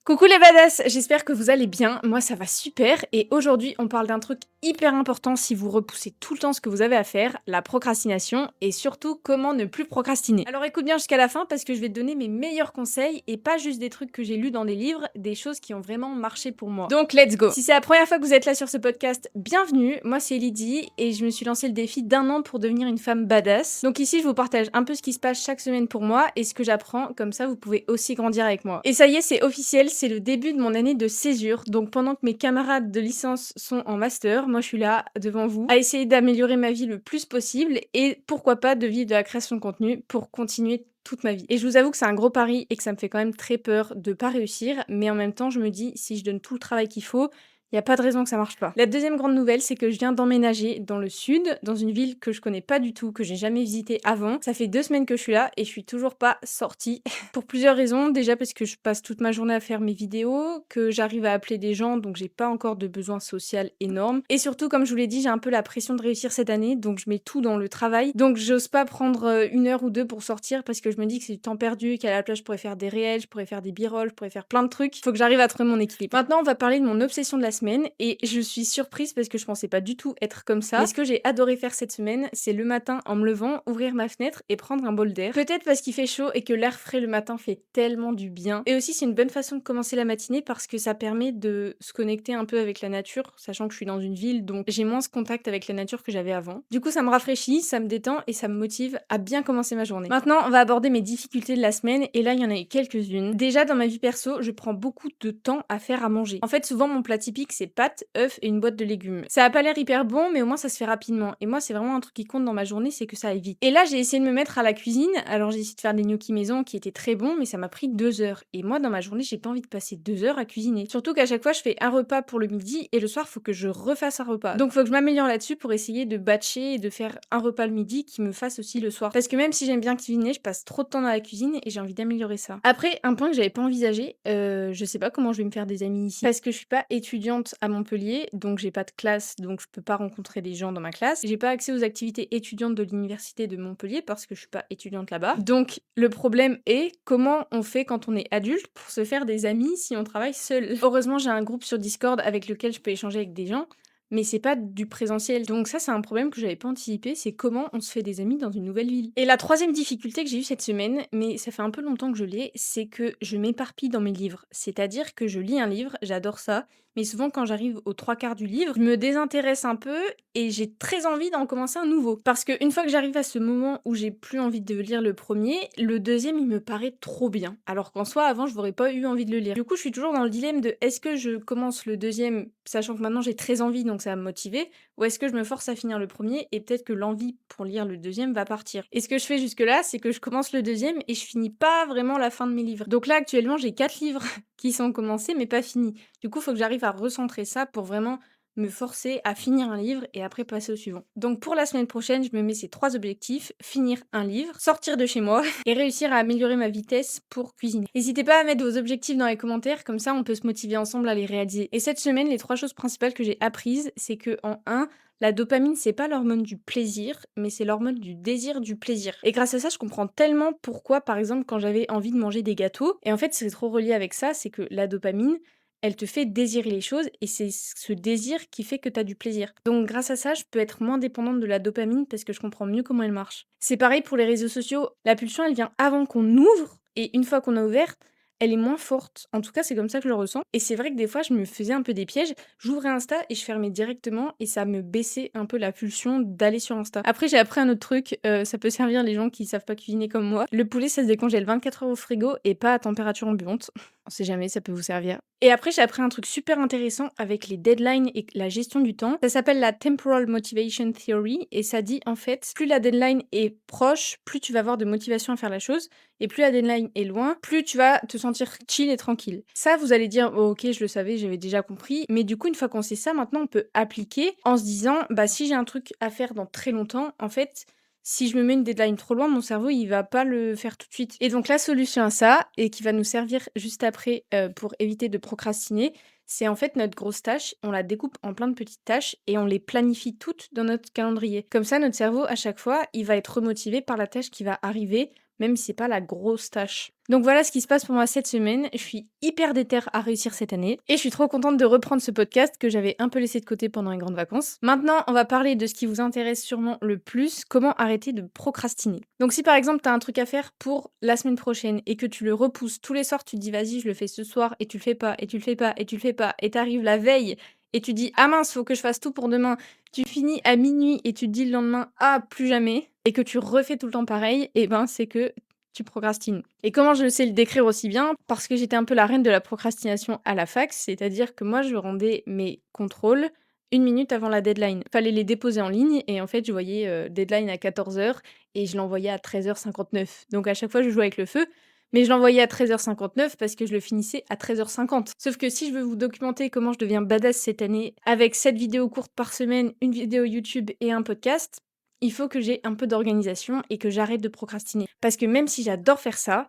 Coucou les badass, j'espère que vous allez bien, moi ça va super et aujourd'hui on parle d'un truc hyper important si vous repoussez tout le temps ce que vous avez à faire, la procrastination et surtout comment ne plus procrastiner. Alors écoute bien jusqu'à la fin parce que je vais te donner mes meilleurs conseils et pas juste des trucs que j'ai lus dans des livres, des choses qui ont vraiment marché pour moi. Donc let's go. Si c'est la première fois que vous êtes là sur ce podcast, bienvenue, moi c'est Lydie et je me suis lancé le défi d'un an pour devenir une femme badass. Donc ici je vous partage un peu ce qui se passe chaque semaine pour moi et ce que j'apprends, comme ça vous pouvez aussi grandir avec moi. Et ça y est, c'est officiel, c'est le début de mon année de césure, donc pendant que mes camarades de licence sont en master, moi je suis là devant vous à essayer d'améliorer ma vie le plus possible et pourquoi pas de vivre de la création de contenu pour continuer toute ma vie. Et je vous avoue que c'est un gros pari et que ça me fait quand même très peur de pas réussir, mais en même temps je me dis si je donne tout le travail qu'il faut, il y a pas de raison que ça marche pas. La deuxième grande nouvelle, c'est que je viens d'emménager dans le sud, dans une ville que je connais pas du tout, que j'ai jamais visitée avant. Ça fait 2 semaines que je suis là et je suis toujours pas sortie. Pour plusieurs raisons. Déjà parce que je passe toute ma journée à faire mes vidéos, que j'arrive à appeler des gens, donc j'ai pas encore de besoin social énorme. Et surtout, comme je vous l'ai dit, j'ai un peu la pression de réussir cette année, donc je mets tout dans le travail. Donc j'ose pas prendre 1 heure ou deux pour sortir parce que je me dis que c'est du temps perdu, qu'à la place je pourrais faire des réels, je pourrais faire des b-rolls, je pourrais faire plein de trucs. Faut que j'arrive à trouver mon équilibre. Maintenant, on va parler de mon obsession de la semaine et je suis surprise parce que je pensais pas du tout être comme ça. Mais ce que j'ai adoré faire cette semaine, c'est le matin en me levant, ouvrir ma fenêtre et prendre un bol d'air. Peut-être parce qu'il fait chaud et que l'air frais le matin fait tellement du bien. Et aussi, c'est une bonne façon de commencer la matinée parce que ça permet de se connecter un peu avec la nature, sachant que je suis dans une ville, donc j'ai moins ce contact avec la nature que j'avais avant. Du coup, ça me rafraîchit, ça me détend et ça me motive à bien commencer ma journée. Maintenant, on va aborder mes difficultés de la semaine et là, il y en a eu quelques-unes. Déjà, dans ma vie perso, je prends beaucoup de temps à faire à manger. En fait, souvent, mon plat typique, c'est pâtes, œufs et une boîte de légumes. Ça a pas l'air hyper bon, mais au moins, ça se fait rapidement. Et moi, c'est vraiment un truc qui compte dans ma journée, c'est que ça aille vite. Et là, j'ai essayé de me mettre à la cuisine. Alors, j'ai essayé de faire des gnocchis maison qui étaient très bons, mais ça m'a pris 2 heures. Et moi, dans ma journée, j'ai pas envie de passer 2 heures à cuisiner. Surtout qu'à chaque fois, je fais un repas pour le midi et le soir, faut que je refasse un repas. Donc, faut que je m'améliore là-dessus pour essayer de batcher et de faire un repas le midi qui me fasse aussi le soir. Parce que même si j'aime bien cuisiner, je passe trop de temps dans la cuisine et j'ai envie d'améliorer ça. Après, un point que j'avais pas envisagé, je sais pas comment je vais me faire des amis ici. Parce que je suis pas étudiante à Montpellier, donc j'ai pas de classe, donc je peux pas rencontrer des gens dans ma classe. J'ai pas accès aux activités étudiantes de l'université de Montpellier parce que je suis pas étudiante là-bas. Donc le problème est comment on fait quand on est adulte pour se faire des amis si on travaille seul. Heureusement, j'ai un groupe sur Discord avec lequel je peux échanger avec des gens. Mais c'est pas du présentiel. Donc ça, c'est un problème que j'avais pas anticipé, c'est comment on se fait des amis dans une nouvelle ville. Et la troisième difficulté que j'ai eue cette semaine, mais ça fait un peu longtemps que je l'ai, c'est que je m'éparpille dans mes livres. C'est-à-dire que je lis un livre, j'adore ça, mais souvent quand j'arrive aux 3 quarts du livre, je me désintéresse un peu et j'ai très envie d'en commencer un nouveau. Parce qu'une fois que j'arrive à ce moment où j'ai plus envie de lire le premier, le deuxième, il me paraît trop bien. Alors qu'en soi, avant, je n'aurais pas eu envie de le lire. Du coup, je suis toujours dans le dilemme de est-ce que je commence le deuxième, sachant que maintenant j'ai très envie, donc ça va me motiver, ou est-ce que je me force à finir le premier et peut-être que l'envie pour lire le deuxième va partir. Et ce que je fais jusque-là, c'est que je commence le deuxième et je finis pas vraiment la fin de mes livres. Donc là, actuellement, j'ai 4 livres qui sont commencés mais pas finis. Du coup, il faut que j'arrive à recentrer ça pour vraiment me forcer à finir un livre et après passer au suivant. Donc pour la semaine prochaine, je me mets ces 3 objectifs: finir un livre, sortir de chez moi et réussir à améliorer ma vitesse pour cuisiner. N'hésitez pas à mettre vos objectifs dans les commentaires, comme ça on peut se motiver ensemble à les réaliser. Et cette semaine, les 3 choses principales que j'ai apprises, c'est que en 1, la dopamine, c'est pas l'hormone du plaisir, mais c'est l'hormone du désir du plaisir. Et grâce à ça, je comprends tellement pourquoi, par exemple, quand j'avais envie de manger des gâteaux, et en fait, c'est trop relié avec ça, c'est que la dopamine, elle te fait désirer les choses et c'est ce désir qui fait que tu as du plaisir. Donc grâce à ça, je peux être moins dépendante de la dopamine parce que je comprends mieux comment elle marche. C'est pareil pour les réseaux sociaux. La pulsion, elle vient avant qu'on ouvre et une fois qu'on a ouvert, elle est moins forte. En tout cas, c'est comme ça que je le ressens. Et c'est vrai que des fois, je me faisais un peu des pièges. J'ouvrais Insta et je fermais directement et ça me baissait un peu la pulsion d'aller sur Insta. Après, j'ai appris un autre truc. Ça peut servir les gens qui savent pas cuisiner comme moi. Le poulet, ça se décongèle 24 heures au frigo et pas à température ambiante. On sait jamais, ça peut vous servir. Et après, j'ai appris un truc super intéressant avec les deadlines et la gestion du temps. Ça s'appelle la Temporal Motivation Theory et ça dit en fait, plus la deadline est proche, plus tu vas avoir de motivation à faire la chose et plus la deadline est loin, plus tu vas te sentir chill et tranquille. Ça, vous allez dire, oh, ok, je le savais, j'avais déjà compris. Mais du coup, une fois qu'on sait ça, maintenant, on peut appliquer en se disant, bah si j'ai un truc à faire dans très longtemps, en fait, si je me mets une deadline trop loin, mon cerveau, il va pas le faire tout de suite. Et donc la solution à ça, et qui va nous servir juste après pour éviter de procrastiner, c'est en fait notre grosse tâche, on la découpe en plein de petites tâches et on les planifie toutes dans notre calendrier. Comme ça, notre cerveau, à chaque fois, il va être remotivé par la tâche qui va arriver même si c'est pas la grosse tâche. Donc voilà ce qui se passe pour moi cette semaine. Je suis hyper déter à réussir cette année et je suis trop contente de reprendre ce podcast que j'avais un peu laissé de côté pendant les grandes vacances. Maintenant, on va parler de ce qui vous intéresse sûrement le plus, comment arrêter de procrastiner. Donc si par exemple tu as un truc à faire pour la semaine prochaine et que tu le repousses tous les soirs, tu te dis vas-y, je le fais ce soir et tu le fais pas et tu le fais pas et tu le fais pas et t'arrives la veille et tu dis ah mince, faut que je fasse tout pour demain. Tu finis à minuit et tu te dis le lendemain ah plus jamais et que tu refais tout le temps pareil, et ben c'est que tu procrastines. Et comment je sais le décrire aussi bien? Parce que j'étais un peu la reine de la procrastination à la fac, c'est-à-dire que moi je rendais mes contrôles 1 minute avant la deadline. Fallait les déposer en ligne et en fait je voyais deadline à 14h et je l'envoyais à 13h59. Donc à chaque fois je jouais avec le feu, mais je l'envoyais à 13h59 parce que je le finissais à 13h50. Sauf que si je veux vous documenter comment je deviens badass cette année avec 7 vidéos courtes par semaine, une vidéo YouTube et un podcast, il faut que j'ai un peu d'organisation et que j'arrête de procrastiner. Parce que même si j'adore faire ça,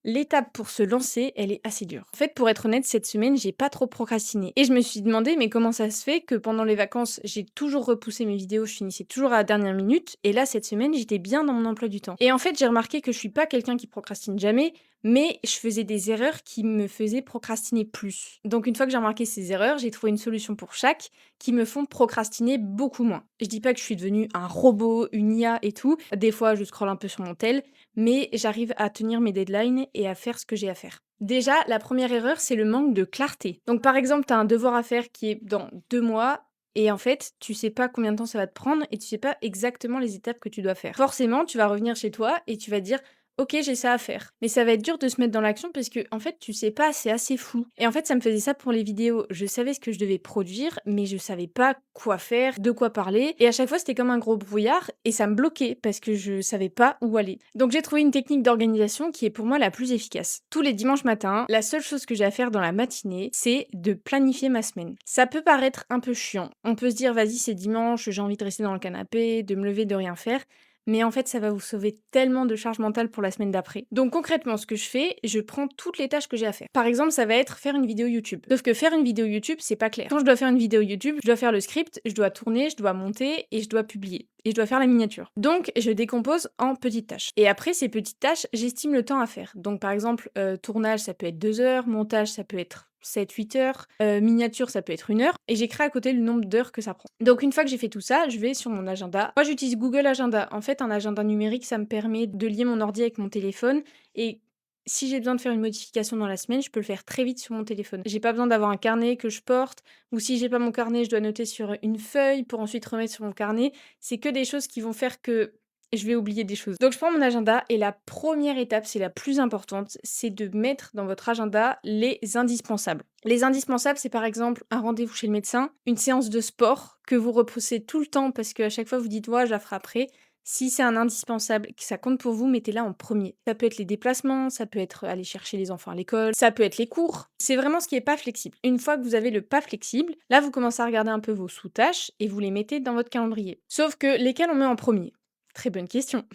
l'étape pour se lancer, elle est assez dure. En fait, pour être honnête, cette semaine, j'ai pas trop procrastiné. Et je me suis demandé, mais comment ça se fait que pendant les vacances, j'ai toujours repoussé mes vidéos, je finissais toujours à la dernière minute, et là, cette semaine, j'étais bien dans mon emploi du temps. Et en fait, j'ai remarqué que je suis pas quelqu'un qui procrastine jamais, mais je faisais des erreurs qui me faisaient procrastiner plus. Donc une fois que j'ai remarqué ces erreurs, j'ai trouvé une solution pour chaque qui me font procrastiner beaucoup moins. Je dis pas que je suis devenue un robot, une IA et tout. Des fois, je scrolle un peu sur mon tel, mais j'arrive à tenir mes deadlines et à faire ce que j'ai à faire. Déjà, la première erreur, c'est le manque de clarté. Donc par exemple, tu as un devoir à faire qui est dans 2 mois, et en fait, tu sais pas combien de temps ça va te prendre et tu sais pas exactement les étapes que tu dois faire. Forcément, tu vas revenir chez toi et tu vas te dire OK, j'ai ça à faire. Mais ça va être dur de se mettre dans l'action parce que, en fait, tu sais pas, c'est assez flou. Et en fait, ça me faisait ça pour les vidéos. Je savais ce que je devais produire, mais je savais pas quoi faire, de quoi parler. Et à chaque fois, c'était comme un gros brouillard et ça me bloquait parce que je savais pas où aller. Donc, j'ai trouvé une technique d'organisation qui est pour moi la plus efficace. Tous les dimanches matins, la seule chose que j'ai à faire dans la matinée, c'est de planifier ma semaine. Ça peut paraître un peu chiant. On peut se dire, vas-y, c'est dimanche, j'ai envie de rester dans le canapé, de me lever, de rien faire. Mais en fait, ça va vous sauver tellement de charge mentale pour la semaine d'après. Donc concrètement, ce que je fais, je prends toutes les tâches que j'ai à faire. Par exemple, ça va être faire une vidéo YouTube. Sauf que faire une vidéo YouTube, c'est pas clair. Quand je dois faire une vidéo YouTube, je dois faire le script, je dois tourner, je dois monter et je dois publier. Et je dois faire la miniature. Donc, je décompose en petites tâches. Et après ces petites tâches, j'estime le temps à faire. Donc, par exemple, tournage, ça peut être 2 heures, montage, ça peut être 7-8 heures, miniature, ça peut être 1 heure, et j'écris à côté le nombre d'heures que ça prend. Donc une fois que j'ai fait tout ça, je vais sur mon agenda. Moi, j'utilise Google Agenda. En fait, un agenda numérique, ça me permet de lier mon ordi avec mon téléphone, et si j'ai besoin de faire une modification dans la semaine, je peux le faire très vite sur mon téléphone. J'ai pas besoin d'avoir un carnet que je porte, ou si j'ai pas mon carnet, je dois noter sur une feuille pour ensuite remettre sur mon carnet. C'est que des choses qui vont faire que je vais oublier des choses. Donc je prends mon agenda et la première étape, c'est la plus importante, c'est de mettre dans votre agenda les indispensables. Les indispensables, c'est par exemple un rendez-vous chez le médecin, une séance de sport que vous repoussez tout le temps parce qu'à chaque fois vous dites ouais, je la ferai après. Si c'est un indispensable, que ça compte pour vous, mettez-la en premier. Ça peut être les déplacements, ça peut être aller chercher les enfants à l'école, ça peut être les cours. C'est vraiment ce qui est pas flexible. Une fois que vous avez le pas flexible, là vous commencez à regarder un peu vos sous-tâches et vous les mettez dans votre calendrier. Sauf que lesquels on met en premier? Très bonne question.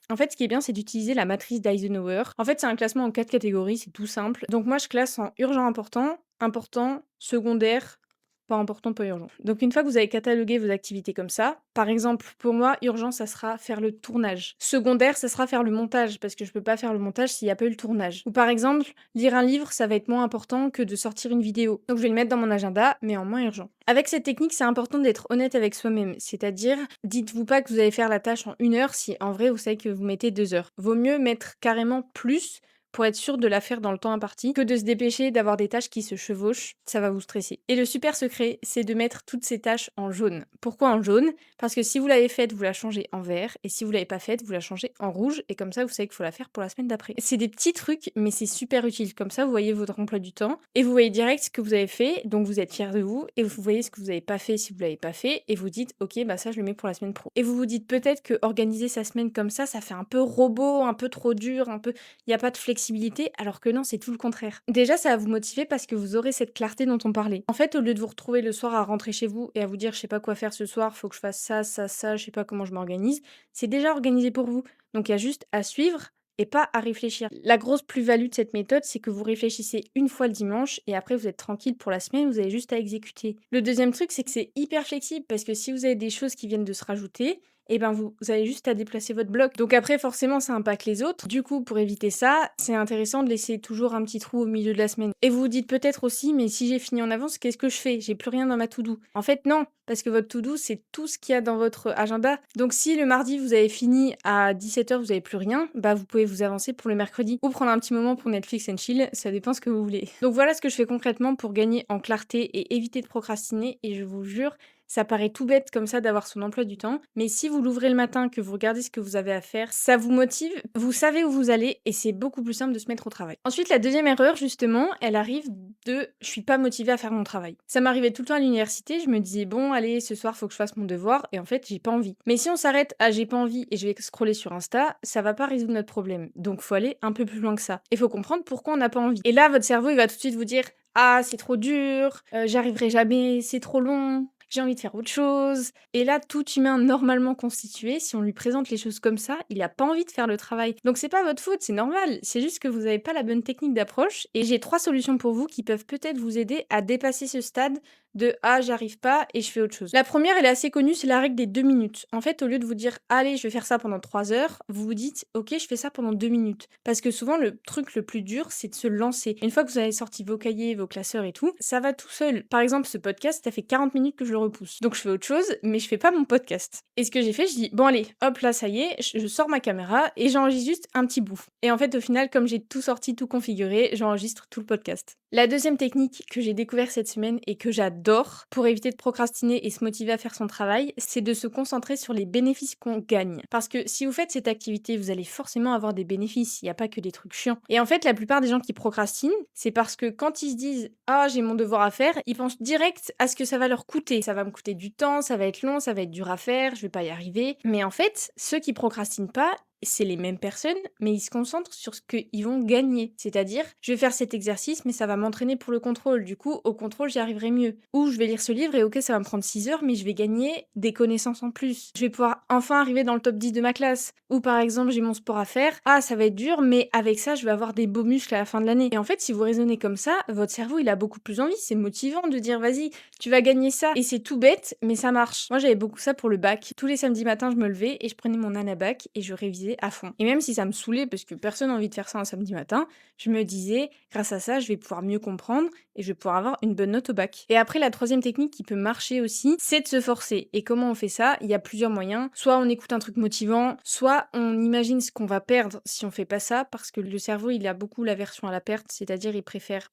En fait, ce qui est bien, c'est d'utiliser la matrice d'Eisenhower. En fait, c'est un classement en 4 catégories, c'est tout simple. Donc moi, je classe en urgent important, important, secondaire, pas important, pas urgent. Donc une fois que vous avez catalogué vos activités comme ça, par exemple, pour moi, urgent, ça sera faire le tournage. Secondaire, ça sera faire le montage, parce que je peux pas faire le montage s'il n'y a pas eu le tournage. Ou par exemple, lire un livre, ça va être moins important que de sortir une vidéo. Donc je vais le mettre dans mon agenda, mais en moins urgent. Avec cette technique, c'est important d'être honnête avec soi-même. C'est-à-dire, dites-vous pas que vous allez faire la tâche en 1 heure si en vrai vous savez que vous mettez 2 heures. Vaut mieux mettre carrément plus pour être sûr de la faire dans le temps imparti que de se dépêcher d'avoir des tâches qui se chevauchent, ça va vous stresser. Et le super secret, c'est de mettre toutes ces tâches en jaune. Pourquoi en jaune? Parce que si vous l'avez faite, vous la changez en vert, et si vous l'avez pas faite, vous la changez en rouge, et comme ça, vous savez qu'il faut la faire pour la semaine d'après. C'est des petits trucs, mais c'est super utile. Comme ça, vous voyez votre emploi du temps, et vous voyez direct ce que vous avez fait, donc vous êtes fier de vous, et vous voyez ce que vous n'avez pas fait si vous l'avez pas fait, et vous dites, ok, bah ça, je le mets pour la semaine pro. Et vous vous dites peut-être que organiser sa semaine comme ça fait un peu robot, un peu trop dur, un peu, il n'y a pas de flexibilité, alors que non, c'est tout le contraire. Déjà, ça va vous motiver parce que vous aurez cette clarté dont on parlait. En fait, au lieu de vous retrouver le soir à rentrer chez vous et à vous dire, je sais pas quoi faire ce soir, faut que je fasse ça, ça, ça, je sais pas comment je m'organise, c'est déjà organisé pour vous. Donc il y a juste à suivre et pas à réfléchir. La grosse plus-value de cette méthode, c'est que vous réfléchissez une fois le dimanche et après vous êtes tranquille pour la semaine, vous avez juste à exécuter. Le deuxième truc, c'est que c'est hyper flexible parce que si vous avez des choses qui viennent de se rajouter, et ben vous avez juste à déplacer votre bloc. Donc après forcément ça impacte les autres. Du coup pour éviter ça, c'est intéressant de laisser toujours un petit trou au milieu de la semaine. Et vous vous dites peut-être aussi: «Mais si j'ai fini en avance, qu'est-ce que je fais? J'ai plus rien dans ma to do». En fait non, parce que votre to do c'est tout ce qu'il y a dans votre agenda. Donc si le mardi vous avez fini à 17h, vous avez plus rien, bah vous pouvez vous avancer pour le mercredi ou prendre un petit moment pour Netflix and chill, ça dépend ce que vous voulez. Donc voilà ce que je fais concrètement pour gagner en clarté et éviter de procrastiner et je vous jure, ça paraît tout bête comme ça d'avoir son emploi du temps, mais si vous l'ouvrez le matin, que vous regardez ce que vous avez à faire, ça vous motive, vous savez où vous allez et c'est beaucoup plus simple de se mettre au travail. Ensuite, la deuxième erreur, justement, elle arrive de je suis pas motivée à faire mon travail. Ça m'arrivait tout le temps à l'université, je me disais bon, allez, ce soir, faut que je fasse mon devoir et en fait, j'ai pas envie. Mais si on s'arrête à j'ai pas envie et je vais scroller sur Insta, ça va pas résoudre notre problème. Donc, faut aller un peu plus loin que ça. Il faut comprendre pourquoi on n'a pas envie. Et là, votre cerveau, il va tout de suite vous dire ah, c'est trop dur, j'y arriverai jamais, c'est trop long, j'ai envie de faire autre chose. Et là, tout humain normalement constitué, si on lui présente les choses comme ça, il a pas envie de faire le travail. Donc c'est pas votre faute, c'est normal. C'est juste que vous avez pas la bonne technique d'approche. Et j'ai 3 solutions pour vous qui peuvent peut-être vous aider à dépasser ce stade de ah, j'arrive pas et je fais autre chose. La première, elle est assez connue, c'est la règle des 2 minutes. En fait, au lieu de vous dire allez, je vais faire ça pendant 3 heures, vous vous dites ok, je fais ça pendant 2 minutes. Parce que souvent, le truc le plus dur, c'est de se lancer. Une fois que vous avez sorti vos cahiers, vos classeurs et tout, ça va tout seul. Par exemple, ce podcast, ça fait 40 minutes que je le repousse. Donc je fais autre chose, mais je fais pas mon podcast. Et ce que j'ai fait, je dis bon allez, hop là, ça y est, je sors ma caméra et j'enregistre juste un petit bout. Et en fait, au final, comme j'ai tout sorti, tout configuré, j'enregistre tout le podcast. La deuxième technique que j'ai découvert cette semaine et que j'adore pour éviter de procrastiner et se motiver à faire son travail, c'est de se concentrer sur les bénéfices qu'on gagne. Parce que si vous faites cette activité, vous allez forcément avoir des bénéfices, il n'y a pas que des trucs chiants. Et en fait, la plupart des gens qui procrastinent, c'est parce que quand ils se disent «Ah, j'ai mon devoir à faire», ils pensent direct à ce que ça va leur coûter. Ça va me coûter du temps, ça va être long, ça va être dur à faire, je vais pas y arriver. Mais en fait, ceux qui procrastinent pas, c'est les mêmes personnes, mais ils se concentrent sur ce qu'ils vont gagner. C'est-à-dire, je vais faire cet exercice, mais ça va m'entraîner pour le contrôle. Du coup, au contrôle, j'y arriverai mieux. Ou je vais lire ce livre et ok, ça va me prendre 6 heures, mais je vais gagner des connaissances en plus. Je vais pouvoir enfin arriver dans le top 10 de ma classe. Ou par exemple, j'ai mon sport à faire. Ah, ça va être dur, mais avec ça, je vais avoir des beaux muscles à la fin de l'année. Et en fait, si vous raisonnez comme ça, votre cerveau, il a beaucoup plus envie. C'est motivant de dire, vas-y, tu vas gagner ça. Et c'est tout bête, mais ça marche. Moi, j'avais beaucoup ça pour le bac. Tous les samedis matins, je me levais et je prenais mon Anabac et je révisais à fond. Et même si ça me saoulait parce que personne n'a envie de faire ça un samedi matin, je me disais, grâce à ça, je vais pouvoir mieux comprendre et je vais pouvoir avoir une bonne note au bac. Et après, la troisième technique qui peut marcher aussi, c'est de se forcer. Et comment on fait ça? Il y a plusieurs moyens. Soit on écoute un truc motivant, soit on imagine ce qu'on va perdre si on fait pas ça, parce que le cerveau, il a beaucoup l'aversion à la perte, c'est-à-dire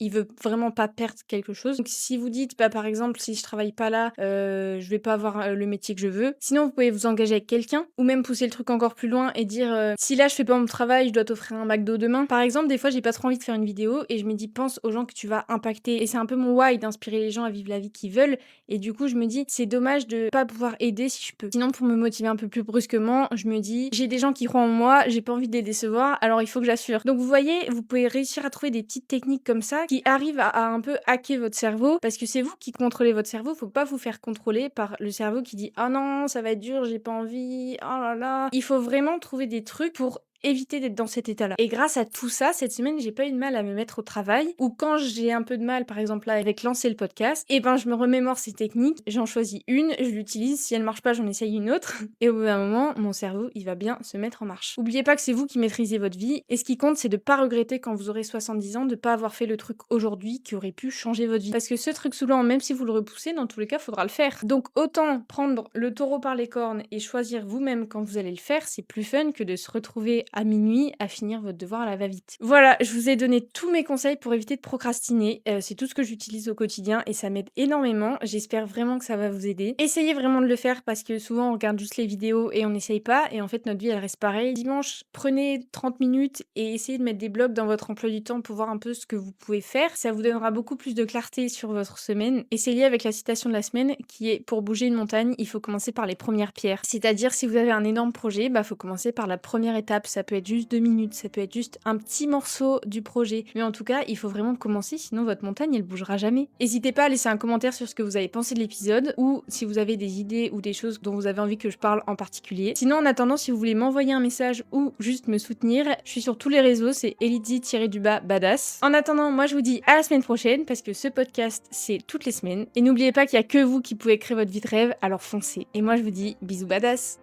il veut vraiment pas perdre quelque chose. Donc si vous dites, bah par exemple, si je travaille pas là, je vais pas avoir le métier que je veux. Sinon, vous pouvez vous engager avec quelqu'un, ou même pousser le truc encore plus loin et dire, si là je fais pas mon travail, je dois t'offrir un McDo demain. Par exemple, des fois, j'ai pas trop envie de faire une vidéo et je me dis, pense aux gens que tu vas impacter. Et c'est un peu mon why d'inspirer les gens à vivre la vie qu'ils veulent. Et du coup, je me dis, c'est dommage de pas pouvoir aider si je peux. Sinon, pour me motiver un peu plus brusquement, je me dis, j'ai des gens qui croient en moi, j'ai pas envie de les décevoir, alors il faut que j'assure. Donc vous voyez, vous pouvez réussir à trouver des petites techniques comme ça qui arrivent à un peu hacker votre cerveau, parce que c'est vous qui contrôlez votre cerveau, faut pas vous faire contrôler par le cerveau qui dit, ah non, ça va être dur, j'ai pas envie, oh là là. Il faut vraiment trouver des trucs pour éviter d'être dans cet état-là. Et grâce à tout ça, cette semaine, j'ai pas eu de mal à me mettre au travail, ou quand j'ai un peu de mal, par exemple là, avec lancer le podcast, et ben je me remémore ces techniques, j'en choisis une, je l'utilise, si elle marche pas, j'en essaye une autre, et au bout d'un moment, mon cerveau, il va bien se mettre en marche. Oubliez pas que c'est vous qui maîtrisez votre vie, et ce qui compte, c'est de pas regretter quand vous aurez 70 ans, de pas avoir fait le truc aujourd'hui qui aurait pu changer votre vie. Parce que ce truc saoulant, même si vous le repoussez, dans tous les cas, faudra le faire. Donc autant prendre le taureau par les cornes et choisir vous-même quand vous allez le faire, c'est plus fun que de se retrouver à minuit à finir votre devoir à la va-vite. Voilà, je vous ai donné tous mes conseils pour éviter de procrastiner. C'est tout ce que j'utilise au quotidien et ça m'aide énormément. J'espère vraiment que ça va vous aider. Essayez vraiment de le faire parce que souvent on regarde juste les vidéos et on n'essaye pas et en fait notre vie elle reste pareille. Dimanche, prenez 30 minutes et essayez de mettre des blocs dans votre emploi du temps pour voir un peu ce que vous pouvez faire. Ça vous donnera beaucoup plus de clarté sur votre semaine et c'est lié avec la citation de la semaine qui est pour bouger une montagne, il faut commencer par les premières pierres. C'est-à-dire si vous avez un énorme projet, faut commencer par la première étape. Ça peut être juste 2 minutes, ça peut être juste un petit morceau du projet. Mais en tout cas, il faut vraiment commencer, sinon votre montagne, elle bougera jamais. N'hésitez pas à laisser un commentaire sur ce que vous avez pensé de l'épisode, ou si vous avez des idées ou des choses dont vous avez envie que je parle en particulier. Sinon, en attendant, si vous voulez m'envoyer un message ou juste me soutenir, je suis sur tous les réseaux, c'est elitzy-badass. En attendant, moi je vous dis à la semaine prochaine, parce que ce podcast, c'est toutes les semaines. Et n'oubliez pas qu'il y a que vous qui pouvez créer votre vie de rêve, alors foncez. Et moi je vous dis bisous badass.